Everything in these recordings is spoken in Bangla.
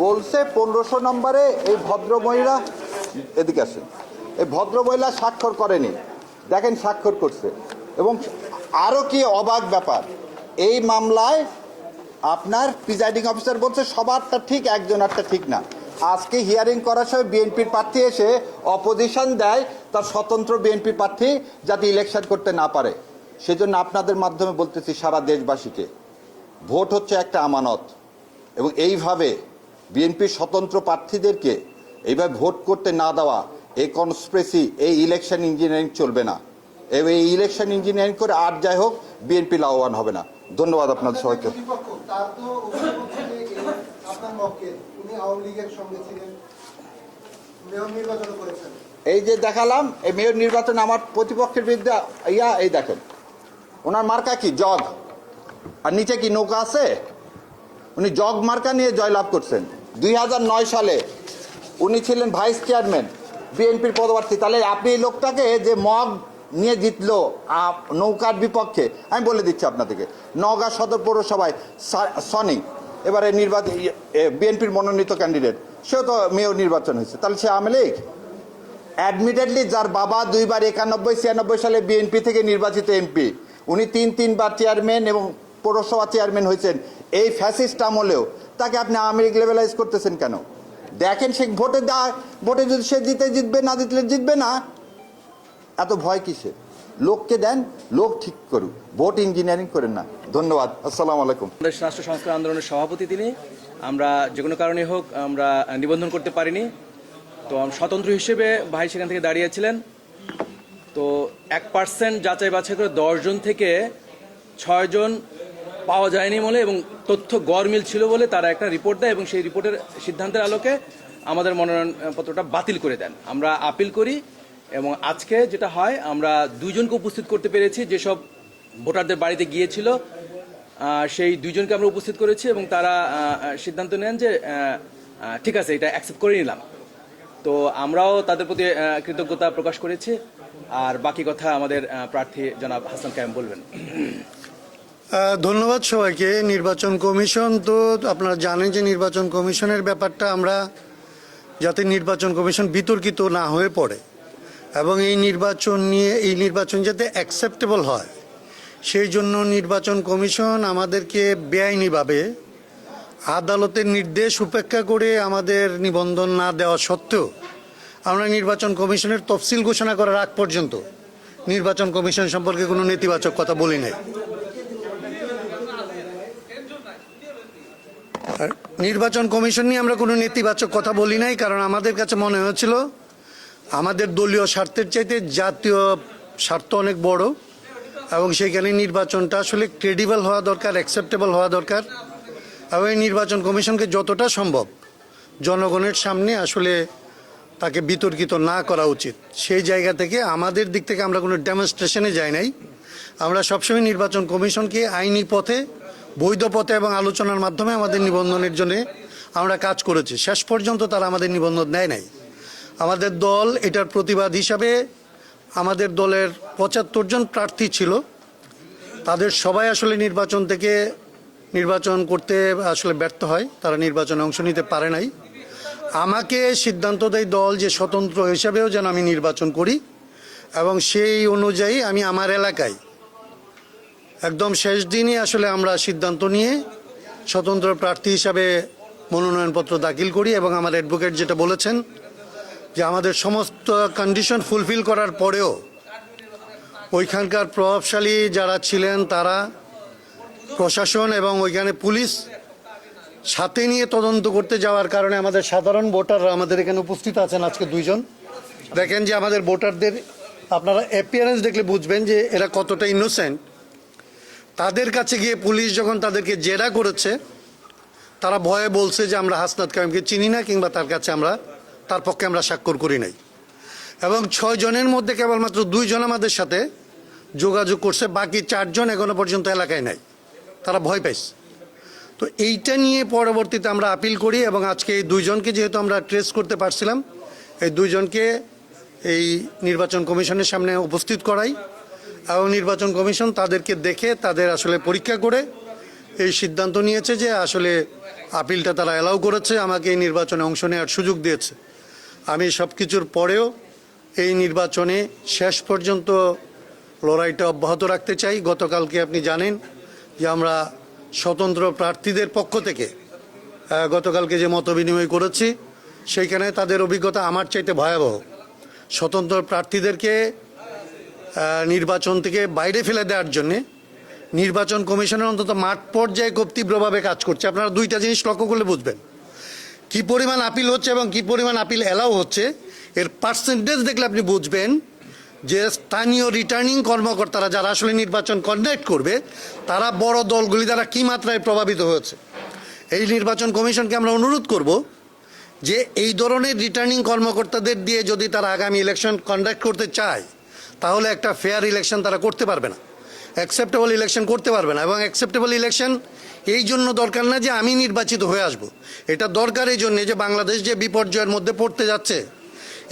বলছে 1500 নম্বরে এই ভদ্রমহিলা, এদিকে আসেন, এই ভদ্রমহিলা স্বাক্ষর করেনি, দেখেন স্বাক্ষর করছে। এবং আরও কি অবাক ব্যাপার, এই মামলায় আপনার প্রিজাইডিং অফিসার বলছে সবারটা ঠিক, একজনেরটা ঠিক না। আজকে হিয়ারিং করার সময় বিএনপির প্রার্থী এসে অপোজিশন দেয় তার স্বতন্ত্র বিএনপি প্রার্থী যাতে ইলেকশন করতে না পারে। সেজন্য আপনাদের মাধ্যমে বলতেছি সারা দেশবাসীকে, ভোট হচ্ছে একটা আমানত, এবং এইভাবে বিএনপির স্বতন্ত্র প্রার্থীদেরকে এইভাবে ভোট করতে না দেওয়া, এই কনস্পিরেসি, এই ইলেকশন ইঞ্জিনিয়ারিং চলবে না। এই ইলেকশন ইঞ্জিনিয়ারিং করে আর যাই হোক বিএনপি লাভবান হবে না। ধন্যবাদ আপনাদের সবাইকে। এই যে দেখালাম, এই মেয়র নির্বাচন আমার প্রতিপক্ষের বিরুদ্ধে এই দেখেন ওনার মার্কা কি, জগ, আর নিচে কি নৌকা আছে। উনি জগ মার্কা নিয়ে জয়লাভ করছেন। 2009 সালে উনি ছিলেন ভাইস চেয়ারম্যান বিএনপির পদপ্রার্থী। তাহলে আপনি এই লোকটাকে যে মগ নিয়ে জিতলো নৌকার বিপক্ষে, আমি বলে দিচ্ছি আপনাদেরকে, নওগাঁ সদর পৌরসভায় সনি এবারে নির্বাচন বিএনপির মনোনীত ক্যান্ডিডেট, সেও তো মেয়র নির্বাচন হয়েছে। তাহলে সে আওয়ামী লীগ? অ্যাডমিটেডলি যার বাবা 2 বার 91-96 সালে বিএনপি থেকে নির্বাচিত এমপি, উনি 3বার চেয়ারম্যান এবং পৌরসভা চেয়ারম্যান হয়েছেন এই ফ্যাসিস্ট আমলেও, তাকে আপনি আওয়ামী লীগ লেভেলাইজ করতেছেন কেন? দেখেন সে ভোটে যদি সে জিতবে, না জিতলে জিতবে না, এত ভয় কিসে? লোককে দেন, লোক ঠিক করুক, ভোট ইঞ্জিনিয়ারিং করেন না। ধন্যবাদ, আসসালামু আলাইকুম। রাষ্ট্র সংস্কার আন্দোলনের সভাপতি তিনি, আমরা যে কোনো কারণে হোক আমরা নিবন্ধন করতে পারিনি, তো স্বতন্ত্র হিসেবে ভাই সেখান থেকে দাঁড়িয়েছিলেন। তো 1% যাচাই বাছাই করে 10 জন থেকে 6 জন পাওয়া যায়নি বলে এবং তথ্য গড়মিল ছিল বলে তারা একটা রিপোর্ট দেয় এবং সেই রিপোর্টের সিদ্ধান্তের আলোকে আমাদের মনোনয়নপত্রটা বাতিল করে দেন। আমরা আপিল করি এবং আজকে যেটা হয়, আমরা 2 জনকে উপস্থিত করতে পেরেছি যেসব ভোটারদের বাড়িতে গিয়েছিল, সেই 2 জনকে আমরা উপস্থিত করেছি এবং তারা সিদ্ধান্ত নেন যে ঠিক আছে, এটা অ্যাকসেপ্ট করে নিলাম। তো আমরাও তাদের প্রতি কৃতজ্ঞতা প্রকাশ করেছি। আর বাকি কথা আমাদের প্রার্থী জনাব হাসান কায়েম বলবেন। ধন্যবাদ সবাইকে। নির্বাচন কমিশন, তো আপনারা জানেন যে নির্বাচন কমিশনের ব্যাপারটা আমরা যাতে নির্বাচন কমিশন বিতর্কিত না হয়ে পড়ে এবং এই নির্বাচন যাতে অ্যাকসেপ্টেবল হয়, সেই জন্য নির্বাচন কমিশন আমাদেরকে বেআইনিভাবে আদালতের নির্দেশ উপেক্ষা করে আমাদের নিবন্ধন না দেওয়া সত্ত্বেও আমরা নির্বাচন কমিশনের তফসিল ঘোষণা করার আগ পর্যন্ত নির্বাচন কমিশন সম্পর্কে কোনো নেতিবাচক কথা বলি নাই। নির্বাচন কমিশন নিয়ে আমরা কোনো নেতিবাচক কথা বলি নাই, কারণ আমাদের কাছে মনে হয়েছিল আমাদের দলীয় স্বার্থের চাইতে জাতীয় স্বার্থ অনেক বড় এবং সেইখানে নির্বাচনটা আসলে ক্রেডিবল হওয়া দরকার, অ্যাকসেপ্টেবল হওয়া দরকার এবং এই নির্বাচন কমিশনকে যতটা সম্ভব জনগণের সামনে আসলে তাকে বিতর্কিত না করা উচিত। সেই জায়গা থেকে আমাদের দিক থেকে আমরা কোনো ডেমনস্ট্রেশনে যাই নাই। আমরা সবসময় নির্বাচন কমিশনকে আইনি পথে, বৈধ পথে এবং আলোচনার মাধ্যমে আমাদের নিবন্ধনের জন্য আমরা কাজ করেছি। শেষ পর্যন্ত তারা আমাদের নিবন্ধন দেয় নাই। আমাদের দল এটার প্রতিবাদ হিসাবে, আমাদের দলের 75 জন প্রার্থী ছিল, তাদের সবাই আসলে নির্বাচন করতে আসলে ব্যর্থ হয়, তারা নির্বাচনে অংশ নিতে পারে নাই। আমাকে সিদ্ধান্ত দেয় দল যে স্বতন্ত্র হিসাবেও যেন আমি নির্বাচন করি এবং সেই অনুযায়ী আমি আমার এলাকায় একদম শেষ দিনই আসলে আমরা সিদ্ধান্ত নিয়ে স্বতন্ত্র প্রার্থী হিসাবে মনোনয়নপত্র দাখিল করি এবং আমার অ্যাডভোকেট যেটা বলেছেন যে আমাদের সমস্ত কন্ডিশন ফুলফিল করার পরেও ওইখানকার প্রভাবশালী যারা ছিলেন তারা, প্রশাসন এবং ওইখানে পুলিশ সাথে নিয়ে তদন্ত করতে যাওয়ার কারণে আমাদের সাধারণ ভোটাররা আমাদের এখানে উপস্থিত আছেন আজকে 2 জন। দেখেন যে আমাদের ভোটারদের আপনারা অ্যাপিয়ারেন্স দেখলে বুঝবেন যে এরা কতটা ইনোসেন্ট। তাদের কাছে গিয়ে পুলিশ যখন তাদেরকে জেরা করেছে, তারা ভয়ে বলছে যে আমরা হাসনাত কায়েমকে চিনি না কিংবা তার পক্ষে আমরা স্বাক্ষর করি নাই। এবং 6 জনের মধ্যে কেবলমাত্র 2 জন আমাদের সাথে যোগাযোগ করছে, বাকি 4 জন এখনো পর্যন্ত এলাকায় নাই, তারা ভয় পাইছে। তো এইটা নিয়ে পরবর্তীতে আমরা আপিল করি এবং আজকে এই 2 জনকে যেহেতু আমরা ট্রেস করতে পারছিলাম, এই 2 জনকে এই নির্বাচন কমিশনের সামনে উপস্থিত করাই এবং নির্বাচন কমিশন তাদেরকে দেখে তাদের আসলে পরীক্ষা করে এই সিদ্ধান্ত নিয়েছে যে আসলে আপিলটা তারা অ্যালাউ করেছে, আমাকে এই নির্বাচনে অংশ নেওয়ার সুযোগ দিয়েছে। আমি সব কিছুর পরেও এই নির্বাচনে শেষ পর্যন্ত লড়াইটা অব্যাহত রাখতে চাই। গতকালকে আপনি জানেন যে আমরা স্বতন্ত্র প্রার্থীদের পক্ষ থেকে গতকালকে যে মত বিনিময় করেছি, সেইখানে তাদের অভিজ্ঞতা আমার চাইতে ভয়াবহ। স্বতন্ত্র প্রার্থীদেরকে নির্বাচন থেকে বাইরে ফেলে দেওয়ার জন্যে নির্বাচন কমিশনের অন্তত মাঠ পর্যায়ে খুব তীব্রভাবে কাজ করছে। আপনারা দুইটা জিনিস লক্ষ্য করলে বুঝবেন, কি পরিমাণ আপিল হচ্ছে এবং কি পরিমাণ আপিল অ্যালাউ হচ্ছে। এর পার্সেন্টেজ দেখলে আপনি বুঝবেন যে স্থানীয় রিটার্নিং কর্মকর্তারা যারা আসলে নির্বাচন কন্ডাক্ট করবে, তারা বড় দলগুলি দ্বারা কী মাত্রায় প্রভাবিত হয়েছে। এই নির্বাচন কমিশনকে আমরা অনুরোধ করব যে এই ধরনের রিটার্নিং কর্মকর্তাদের দিয়ে যদি তারা আগামী ইলেকশন কন্ডাক্ট করতে চায়, তাহলে একটা ফেয়ার ইলেকশন তারা করতে পারবে না, অ্যাকসেপ্টেবল ইলেকশন করতে পারবে না। এবং অ্যাকসেপ্টেবল ইলেকশন এই জন্য দরকার না যে আমি নির্বাচিত হয়ে আসব, এটা দরকার এই জন্যে যে বাংলাদেশ যে বিপর্যয়ের মধ্যে পড়তে যাচ্ছে,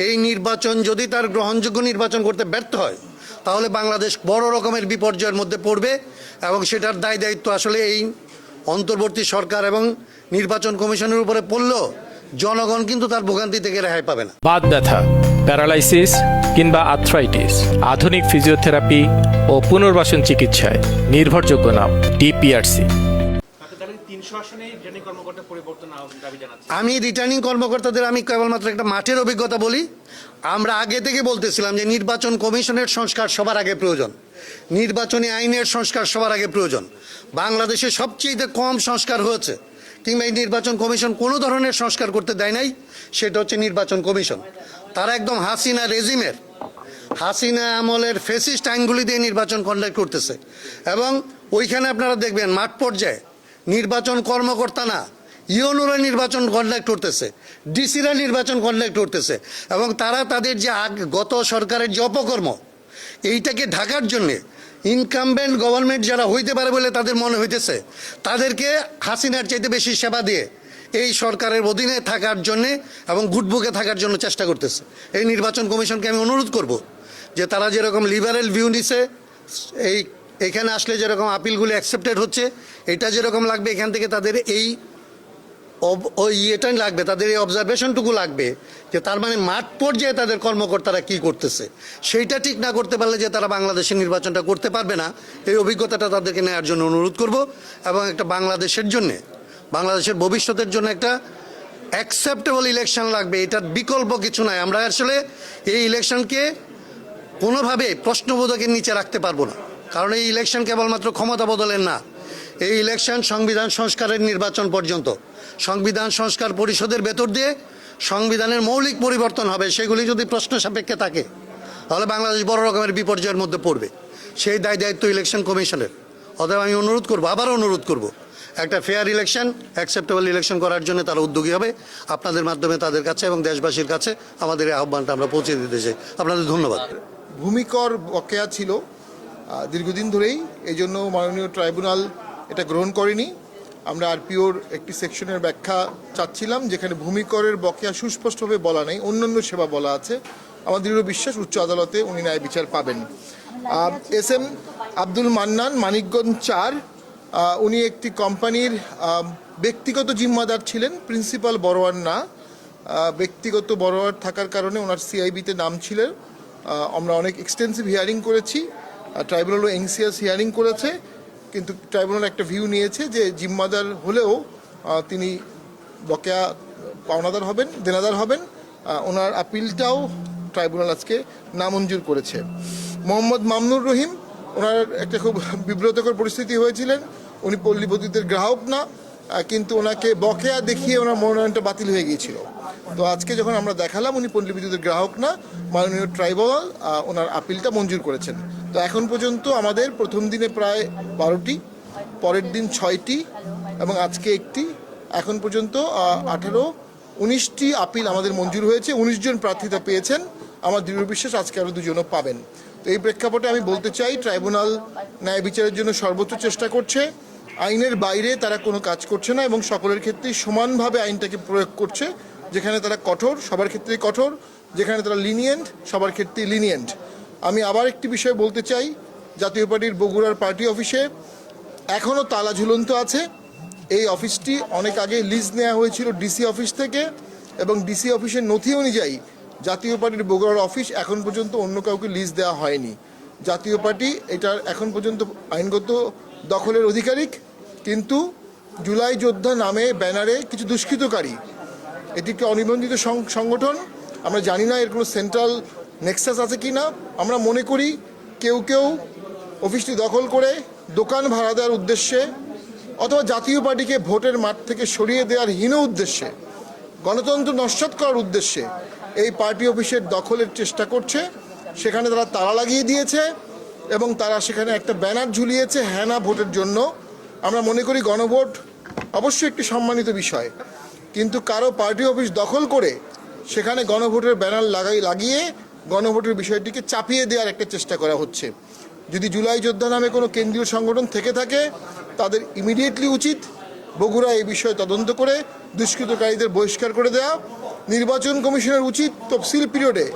এই নির্বাচন যদি তার গ্রহণযোগ্য নির্বাচন করতে ব্যর্থ হয়, তাহলে বাংলাদেশ বড় রকমের বিপর্যয়ের মধ্যে পড়বে। এবং সেটার দায় দায়িত্ব আসলে এই অন্তর্বর্তী সরকার এবং নির্বাচন কমিশনের উপরে পড়লেও জনগণ কিন্তু তার ভোগান্তি থেকে রেহাই পাবে না। বাত ব্যথা, প্যারালাইসিস কিংবা আর্থ্রাইটিস, আধুনিক ফিজিওথেরাপি ও পুনর্বাসন চিকিৎসায় নির্ভরযোগ্য নাম ডিপিআরসি। আমি রিটার্নিং কর্মকর্তাদের আমি কেবলমাত্র একটা মাঠের অভিজ্ঞতা বলি। আমরা আগে থেকে বলতেছিলাম যে নির্বাচন কমিশনের সংস্কার সবার আগে প্রয়োজন, নির্বাচনী আইনের সংস্কার সবার আগে প্রয়োজন। বাংলাদেশে সবচেয়ে কম সংস্কার হয়েছে কিংবা এই নির্বাচন কমিশন কোনো ধরনের সংস্কার করতে দেয় নাই, সেটা হচ্ছে নির্বাচন কমিশন। তারা একদম হাসিনা আমলের ফেসিস্ট আইনগুলি দিয়ে নির্বাচন কন্ডাক্ট করতেছে। এবং ওইখানে আপনারা দেখবেন মাঠ পর্যায়ে নির্বাচন কর্মকর্তা না, ইউনোরা নির্বাচন কন্ডাক্ট করতেছে, ডিসিরা নির্বাচন কন্ডাক্ট করতেছে। এবং তারা তাদের যে গত সরকারের যে অপকর্ম, এইটাকে ঢাকার জন্যে ইনকামবেন্ট গভর্নমেন্ট যারা হইতে পারে বলে তাদের মনে হইতেছে, তাদেরকে হাসিনার চাইতে বেশি সেবা দিয়ে এই সরকারের অধীনে থাকার জন্যে এবং গুটবুকে থাকার জন্য চেষ্টা করতেছে। এই নির্বাচন কমিশনকে আমি অনুরোধ করব যে তারা যেরকম লিবারেল ভিউ নিছে, এখানে আসলে যেরকম আপিলগুলি অ্যাকসেপ্টেড হচ্ছে, এটা যেরকম লাগবে এখান থেকে তাদের এই ইয়েটাই লাগবে, তাদের এই অবজারভেশনটুকু লাগবে যে তার মানে মাঠ পর্যায়ে তাদের কর্মকর্তারা কি করতেছে। সেইটা ঠিক না করতে পারলে যে তারা বাংলাদেশের নির্বাচনটা করতে পারবে না, এই অভিজ্ঞতাটা তাদেরকে নেওয়ার জন্য অনুরোধ করব। এবং একটা বাংলাদেশের জন্যে, বাংলাদেশের ভবিষ্যতের জন্য একটা অ্যাকসেপ্টেবল ইলেকশন লাগবে, এটার বিকল্প কিছু নাই। আমরা আসলে এই ইলেকশনকে কোনোভাবে প্রশ্নবোধকের নিচে রাখতে পারবো না, কারণ এই ইলেকশন কেবলমাত্র ক্ষমতা বদলের না, এই ইলেকশন সংবিধান সংস্কারের নির্বাচন পর্যন্ত। সংবিধান সংস্কার পরিষদের ভেতর দিয়ে সংবিধানের মৌলিক পরিবর্তন হবে, সেগুলি যদি প্রশ্ন সাপেক্ষে থাকে, তাহলে বাংলাদেশ বড় রকমের বিপর্যয়ের মধ্যে পড়বে। সেই দায় দায়িত্ব ইলেকশন কমিশনের। অতএব আমি অনুরোধ করবো, আবারও অনুরোধ করব, একটা ফেয়ার ইলেকশন, অ্যাকসেপ্টেবল ইলেকশন করার জন্য তারা উদ্যোগী হবে। আপনাদের মাধ্যমে তাদের কাছে এবং দেশবাসীর কাছে আমাদের এই আহ্বানটা আমরা পৌঁছে দিতে চাই। আপনাদের ধন্যবাদ। ভূমিকর বকেয়া ছিল দীর্ঘদিন ধরেই, এই জন্য মাননীয় ট্রাইব্যুনাল এটা গ্রহণ করেনি। আমরা আরপিওর একটি সেকশনের ব্যাখ্যা চাচ্ছিলাম, যেখানে ভূমিকরের বকেয়া সুস্পষ্টভাবে বলা নেই, অন্যান্য সেবা বলা আছে। আমার দৃঢ় বিশ্বাস উচ্চ আদালতে উনি ন্যায় বিচার পাবেন। SM আব্দুল মান্নান, মানিকগঞ্জ 4, উনি একটি কোম্পানির ব্যক্তিগত জিম্মাদার ছিলেন, প্রিন্সিপাল বড়োয়ার না। ব্যক্তিগত বড়োয়ার থাকার কারণে ওনার CIB-তে নাম ছিলেন। আমরা অনেক এক্সটেন্সিভ হিয়ারিং করেছি, ট্রাইব্যুনালও এনসিএস হিয়ারিং করেছে, কিন্তু ট্রাইব্যুনাল একটা ভিউ নিয়েছে যে জিম্মাদার হলেও তিনি বকেয়া পাওনাদার হবেন, দেনাদার হবেন। ওনার আপিলটাও ট্রাইব্যুনাল আজকে নামঞ্জুর করেছে। মোহাম্মদ মামনুর রহিম, ওনার একটা খুব বিব্রতকর পরিস্থিতি হয়েছিলেন। উনি পল্লী বিদ্যুতের গ্রাহক না, কিন্তু ওনাকে বকেয়া দেখিয়ে ওনার মনোনয়নটা বাতিল হয়ে গিয়েছিল। তো আজকে যখন আমরা দেখালাম উনি পল্লী বিদ্যুতের গ্রাহক না, মাননীয় ট্রাইব্যুনাল ওনার আপিলটা মঞ্জুর করেছেন। তো এখন পর্যন্ত আমাদের প্রথম দিনে প্রায় 12টি, পরের দিন 6টি এবং আজকে একটি, এখন পর্যন্ত 19টি আপিল আমাদের মঞ্জুর হয়েছে। 19 জন প্রার্থিতা পেয়েছেন। আমার দৃঢ় বিশ্বাস আজকে আরও 2 জনও পাবেন। তো এই প্রেক্ষাপটে আমি বলতে চাই, ট্রাইব্যুনাল ন্যায় বিচারের জন্য সর্বোচ্চ চেষ্টা করছে। আইনের বাইরে তারা কোনো কাজ করছে না এবং সকলের ক্ষেত্রেই সমানভাবে আইনটাকে প্রয়োগ করছে। যেখানে তারা কঠোর, সবার ক্ষেত্রেই কঠোর; যেখানে তারা লিনিয়েন্ট, সবার ক্ষেত্রেই লিনিয়েন্ট। আমি আবার একটি বিষয় বলতে চাই, জাতীয় পার্টির বগুড়ার পার্টি অফিসে এখনও তালা ঝুলন্ত আছে। এই অফিসটি অনেক আগে লিজ নেওয়া হয়েছিল ডিসি অফিস থেকে, এবং ডিসি অফিসের নথি অনুযায়ী জাতীয় পার্টির বগুড়ার অফিস এখন পর্যন্ত অন্য কাউকে লিজ দেওয়া হয়নি। জাতীয় পার্টি এটার এখন পর্যন্ত আইনগত দখলের অধিকারিক, কিন্তু জুলাই যোদ্ধা নামে ব্যানারে কিছু দুষ্কৃতকারী, এটি একটি অনিবন্ধিত সংগঠন। আমরা জানি না এর কোনো সেন্ট্রাল নেক্সাস আছে কি না। আমরা মনে করি কেউ কেউ অফিসটি দখল করে দোকান ভাড়া দেওয়ার উদ্দেশ্যে অথবা জাতীয় পার্টিকে ভোটের মাঠ থেকে সরিয়ে দেওয়ার হীন উদ্দেশ্যে, গণতন্ত্র নস্যাৎ করার উদ্দেশ্যে এই পার্টি অফিসের দখলের চেষ্টা করছে। সেখানে তারা তালা লাগিয়ে দিয়েছে এবং তারা সেখানে একটা ব্যানার ঝুলিয়েছে হ্যাঁ না ভোটের জন্য। আমরা মনে করি গণভোট অবশ্যই একটি সম্মানিত বিষয়, কিন্তু কারো পার্টি অফিস দখল করে সেখানে গণভোটের ব্যানার লাগিয়ে গণভোটের বিষয়টিকে চাপিয়ে দেওয়ার একটা চেষ্টা করা হচ্ছে। যদি জুলাই যোদ্ধা নামে কোনো কেন্দ্রীয় সংগঠন থেকে থাকে তাদের ইমিডিয়েটলি উচিত বগুড়া এই বিষয়ে তদন্ত করে দুষ্কৃতকারীদের বহিষ্কার করে দেওয়া। নির্বাচন কমিশনের উচিত তফসিল পিরিয়ডে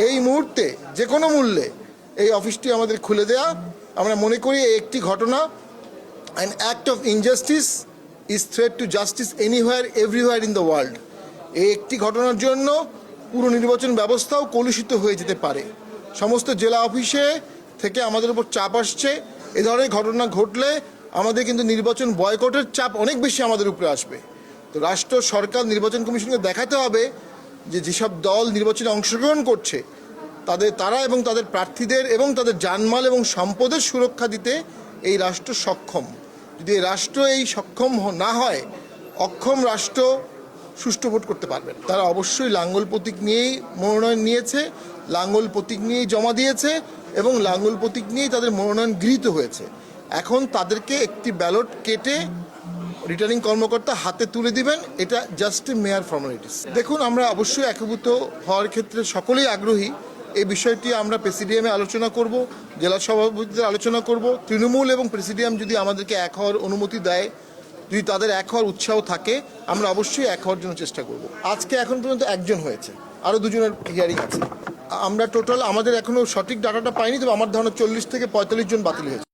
এই মুহূর্তে যে কোনো মূল্যে এই অফিসটি আমাদের খুলে দেয়া। আমরা মনে করি এই একটি ঘটনা, an act of injustice is threat to justice anywhere everywhere in the world. এই একটি ঘটনার জন্য পুরো নির্বাচন ব্যবস্থাও কলুষিত হয়ে যেতে পারে। সমস্ত জেলা অফিসে থেকে আমাদের উপর চাপ আসছে। এ ধরনের ঘটনা ঘটলে আমাদের কিন্তু নির্বাচন বয়কটের চাপ অনেক বেশি আমাদের উপরে আসবে। তো রাষ্ট্র সরকার নির্বাচন কমিশনকে দেখাতে হবে যে যেসব দল নির্বাচনে অংশগ্রহণ করছে তারা এবং তাদের প্রার্থীদের এবং তাদের জানমাল এবং সম্পদের সুরক্ষা দিতে এই রাষ্ট্র সক্ষম। যদি এই রাষ্ট্র এই সক্ষম না হয়, অক্ষম রাষ্ট্র সুষ্ঠু ভোট করতে পারবেন। তারা অবশ্যই লাঙ্গল প্রতীক নিয়েই মনোনয়ন নিয়েছে, লাঙ্গল প্রতীক নিয়েই জমা দিয়েছে এবং লাঙ্গল প্রতীক নিয়েই তাদের মনোনয়ন গৃহীত হয়েছে। এখন তাদেরকে একটি ব্যালট কেটে রিটার্নিং কর্মকর্তা হাতে তুলে দিবেন, এটা জাস্ট এ মেয়ার ফর্মালিটিস। দেখুন, আমরা অবশ্যই একীভূত হওয়ার ক্ষেত্রে সকলেই আগ্রহী। এই বিষয়টি আমরা প্রেসিডিয়ামে আলোচনা করব, জেলা সভাপতিদের আলোচনা করব। তৃণমূল এবং প্রেসিডিয়াম যদি আমাদেরকে এক হওয়ার অনুমতি দেয়, যদি তাদের এক হওয়ার উৎসাহ থাকে, আমরা অবশ্যই এক হওয়ার জন্য চেষ্টা করব। আজকে এখন পর্যন্ত একজন হয়েছে, আরও দুজনের হিয়ারিং আছে। আমরা টোটাল আমাদের এখনও সঠিক ডাটাটা পাইনি, তবে আমার ধারণা 40 থেকে 45 জন বাতিল হয়েছে।